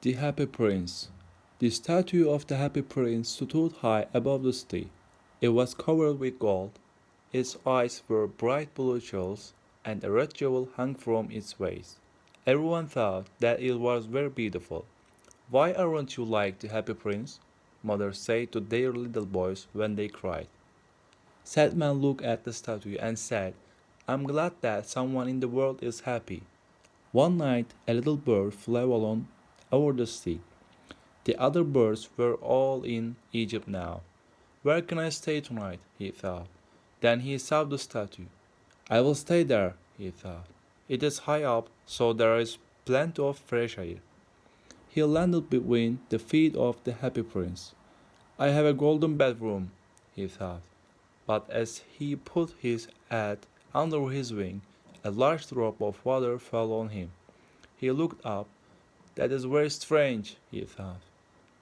The Happy Prince. The statue of the Happy Prince stood high above the city. It was covered with gold. Its eyes were bright blue jewels, and a red jewel hung from its waist. Everyone thought that it was very beautiful. Why aren't you like the Happy Prince? Mothers said to their little boys when they cried. Sad Man looked at the statue and said, I'm glad that someone in the world is happy. One night a little bird flew along over the sea. The other birds were all in Egypt now. Where can I stay tonight? He thought. Then he saw the statue. I will stay there, he thought. It is high up, so there is plenty of fresh air. He landed between the feet of the Happy Prince. I have a golden bedroom, he thought. But as he put his head under his wing, a large drop of water fell on him. He looked up. That is very strange, he thought.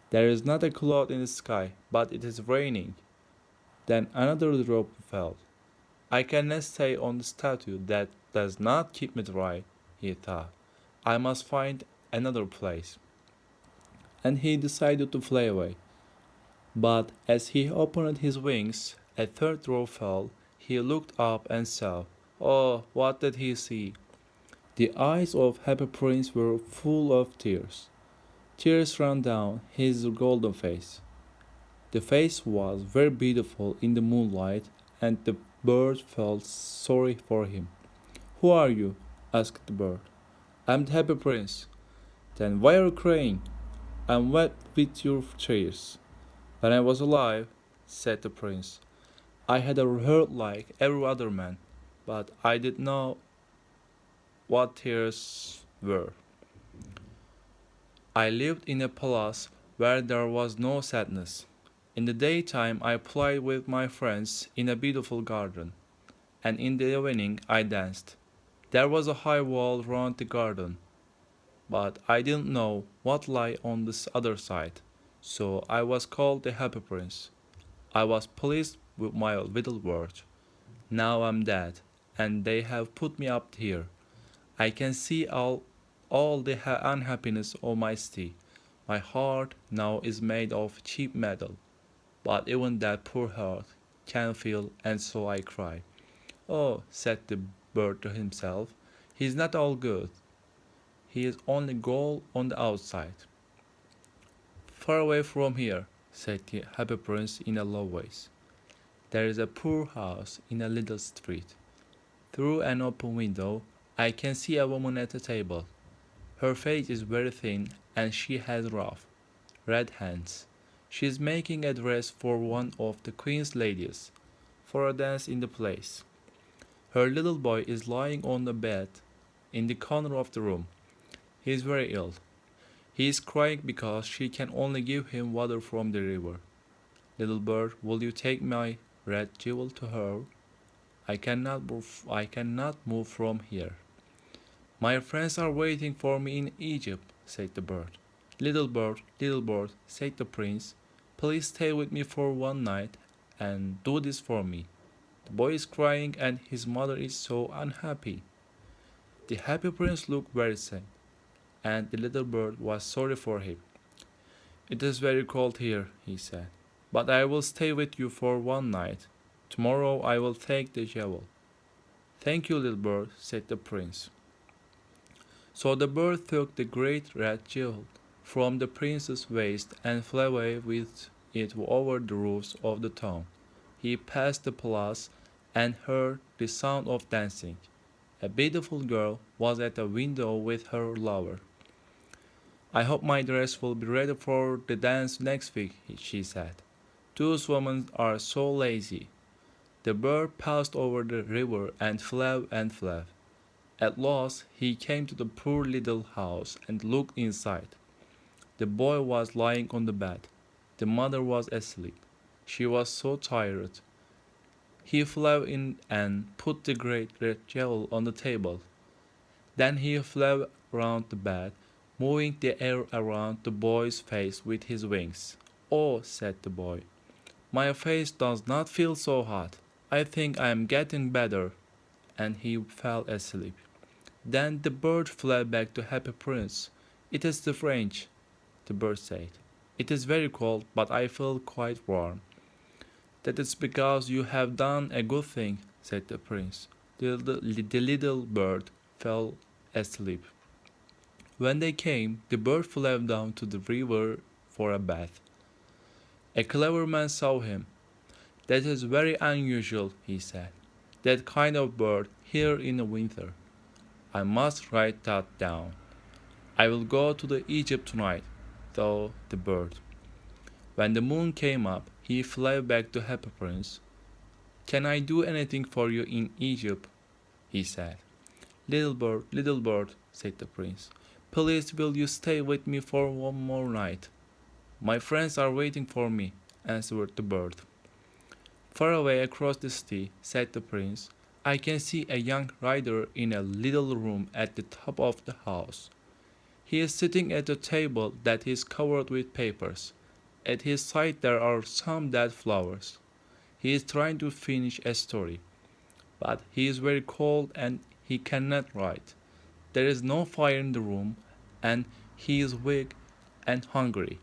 There is not a cloud in the sky, but it is raining. Then another drop fell. I cannot stay on the statue that does not keep me dry, he thought. I must find another place. And he decided to fly away. But as he opened his wings, a third drop fell. He looked up and saw. Oh, what did he see? The eyes of Happy Prince were full of tears. Tears ran down his golden face. The face was very beautiful in the moonlight, and the bird felt sorry for him. Who are you? Asked the bird. I'm the Happy Prince. Then why are you crying? I'm wet with your tears. When I was alive, said the prince, I had a heart like every other man, but I did not know what tears were. I lived in a palace where there was no sadness. In the daytime I played with my friends in a beautiful garden, and in the evening I danced. There was a high wall round the garden, but I didn't know what lay on the other side, so I was called the Happy Prince. I was pleased with my little world. Now I'm dead, and they have put me up here. I can see all the unhappiness of my city. My heart now is made of cheap metal, but even that poor heart can feel, and so I cry. Oh, said the bird to himself, he is not all good. He is only gold on the outside. Far away from here, said the Happy Prince in a low voice. There is a poor house in a little street. Through an open window, I can see a woman at a table. Her face is very thin, and she has rough, red hands. She is making a dress for one of the queen's ladies, for a dance in the place. Her little boy is lying on the bed in the corner of the room. He is very ill. He is crying because she can only give him water from the river. Little bird, will you take my red jewel to her? I cannot move from here. My friends are waiting for me in Egypt, said the bird. Little bird, said the prince, please stay with me for one night and do this for me. The boy is crying and his mother is so unhappy. The Happy Prince looked very sad, and the little bird was sorry for him. It is very cold here, he said, but I will stay with you for one night. Tomorrow I will take the jewel. Thank you, little bird, said the prince. So the bird took the great red jewel from the prince's waist and flew away with it over the roofs of the town. He passed the palace and heard the sound of dancing. A beautiful girl was at a window with her lover. I hope my dress will be ready for the dance next week, she said. Those women are so lazy. The bird passed over the river and flew and flew. At last he came to the poor little house and looked inside. The boy was lying on the bed. The mother was asleep. She was so tired. He flew in and put the great red jewel on the table. Then he flew round the bed, moving the air around the boy's face with his wings. Oh, said the boy, my face does not feel so hot. I think I am getting better. And he fell asleep. Then the bird flew back to Happy Prince. It is the French. the bird said. It is very cold, but I feel quite warm. That is because you have done a good thing, said the prince. The little bird fell asleep. When they came, the bird flew down to the river for a bath. A clever man saw him. That is very unusual, he said. That kind of bird here in the winter. I must write that down. I will go to the Egypt tonight, thought the bird. When the moon came up, he flew back to Happy Prince. Can I do anything for you in Egypt? He said. Little bird, said the prince. Please will you stay with me for one more night? My friends are waiting for me, answered the bird. Far away across the sea, said the prince, I can see a young rider in a little room at the top of the house. He is sitting at a table that is covered with papers. At his side there are some dead flowers. He is trying to finish a story, but he is very cold and he cannot write. There is no fire in the room, and he is weak and hungry.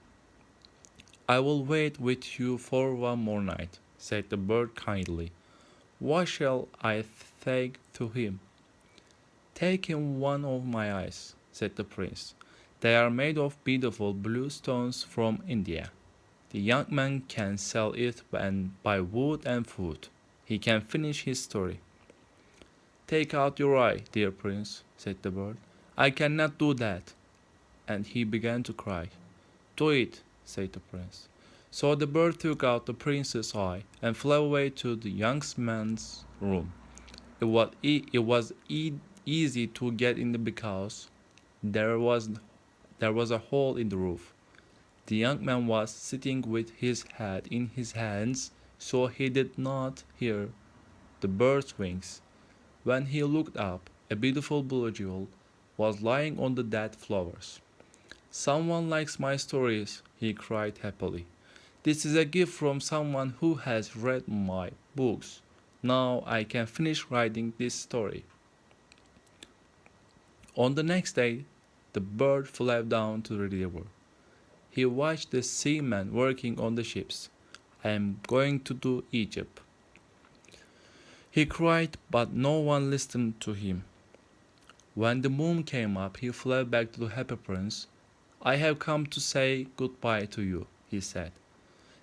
I will wait with you for one more night, said the bird kindly. What shall I say to him? Take him one of my eyes, said the prince. They are made of beautiful blue stones from India. The young man can sell it and buy wood and food. He can finish his story. Take out your eye, dear prince, said the bird. I cannot do that. And he began to cry. Do it, said the prince. So the bird took out the prince's eye and flew away to the young man's room. It was easy to get in because there was a hole in the roof. The young man was sitting with his head in his hands, so he did not hear the bird's wings. When he looked up, a beautiful blue jewel was lying on the dead flowers. Someone likes my stories, he cried happily. This is a gift from someone who has read my books. Now I can finish writing this story. On the next day, the bird flew down to the river. He watched the seamen working on the ships. I am going to Egypt. He cried, but no one listened to him. When the moon came up, he flew back to the happy prince. I have come to say goodbye to you, he said.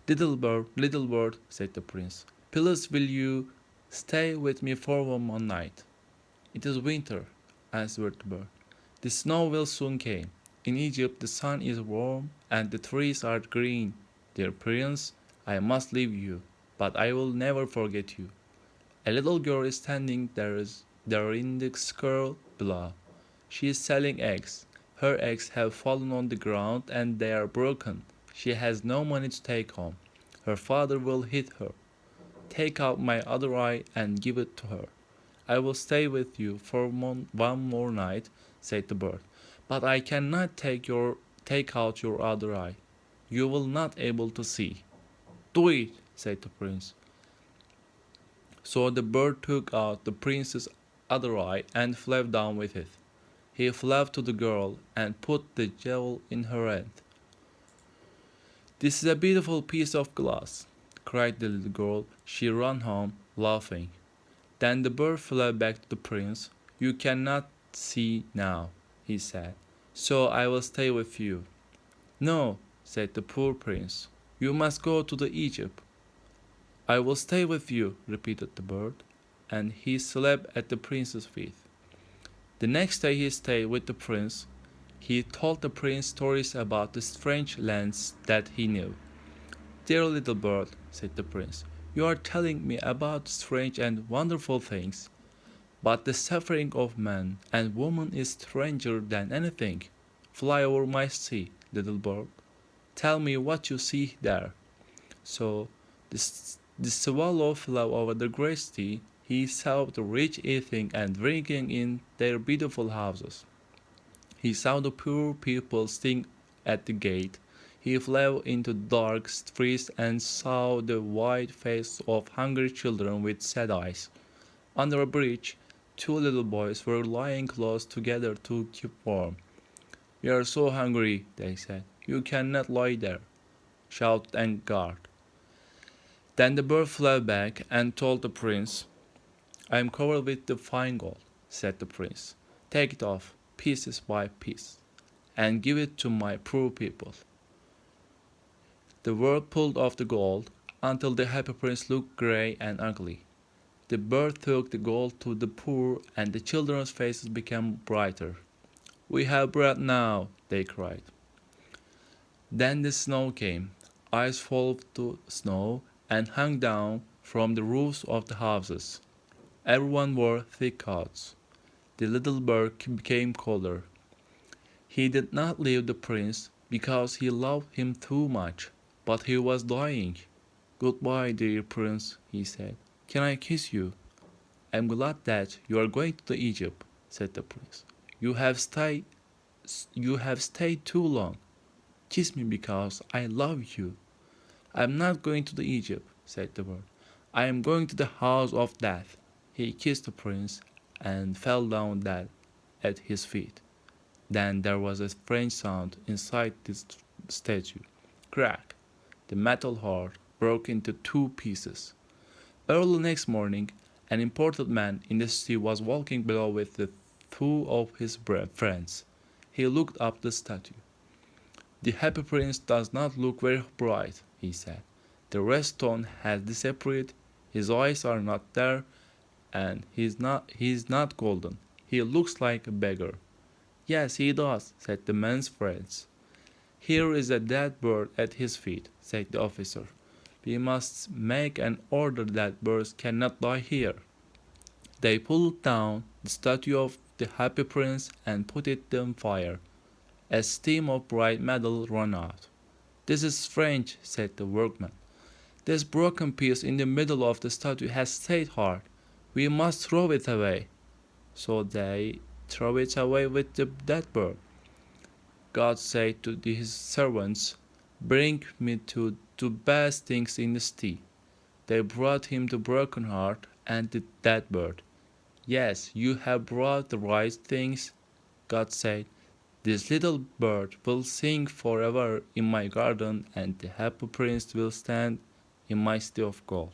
Little bird, said the prince, please will you stay with me for one more night? It is winter, answered the bird. The snow will soon come. In Egypt the sun is warm and the trees are green. Dear prince, I must leave you, but I will never forget you. A little girl is standing there in the square below. She is selling eggs. Her eggs have fallen on the ground and they are broken. She has no money to take home. Her father will hit her. Take out my other eye and give it to her. I will stay with you for one more night, said the bird, but I cannot take out your other eye. You will not able to see. Do it, said the prince. So the bird took out the prince's other eye and flew down with it. He flew to the girl and put the jewel in her hand. This is a beautiful piece of glass, cried the little girl. She ran home, laughing. Then the bird flew back to the prince. You cannot see now, he said, so I will stay with you. No, said the poor prince, you must go to Egypt. I will stay with you, repeated the bird, and he slept at the prince's feet. The next day he stayed with the prince. He told the prince stories about the strange lands that he knew. Dear little bird, said the prince, you are telling me about strange and wonderful things, but the suffering of man and woman is stranger than anything. Fly over my sea, little bird. Tell me what you see there. So the swallow flew over the great sea. He saw the rich eating and drinking in their beautiful houses. He saw the poor people sitting at the gate. He flew into dark streets and saw the white faces of hungry children with sad eyes. Under a bridge, two little boys were lying close together to keep warm. We are so hungry, they said. You cannot lie there, shouted the guard. Then the bird flew back and told the prince, I am covered with the fine gold, said the prince. Take it off, pieces by piece, and give it to my poor people. The bird pulled off the gold until the happy prince looked grey and ugly. The bird took the gold to the poor, and the children's faces became brighter. We have bread now, they cried. Then the snow came, ice fell to snow, and hung down from the roofs of the houses. Everyone wore thick coats. The little bird became colder. He did not leave the prince because he loved him too much, but he was dying. Goodbye, dear prince, he said. Can I kiss you? I am glad that you are going to Egypt, said the prince. You have stayed too long. Kiss me because I love you. I am not going to Egypt, said the bird. I am going to the house of death. He kissed the prince and fell down dead at his feet. Then there was a strange sound inside this statue. Crack! The metal heart broke into two pieces. Early next morning, an important man in the city was walking below with the two of his friends. He looked up the statue. The happy prince does not look very bright, he said. The red stone has disappeared, his eyes are not there, and he is not golden. He looks like a beggar. Yes, he does, said the man's friends. Here is a dead bird at his feet, said the officer. We must make an order that birds cannot die here. They pulled down the statue of the happy prince and put it on fire. A stream of bright metal ran out. This is strange, said the workman. This broken piece in the middle of the statue has stayed hard. We must throw it away. So they threw it away with the dead bird. God said to his servants, Bring me the best things in the city. They brought him the broken heart and the dead bird. Yes, you have brought the right things, God said. This little bird will sing forever in my garden, and the happy prince will stand in my city of gold.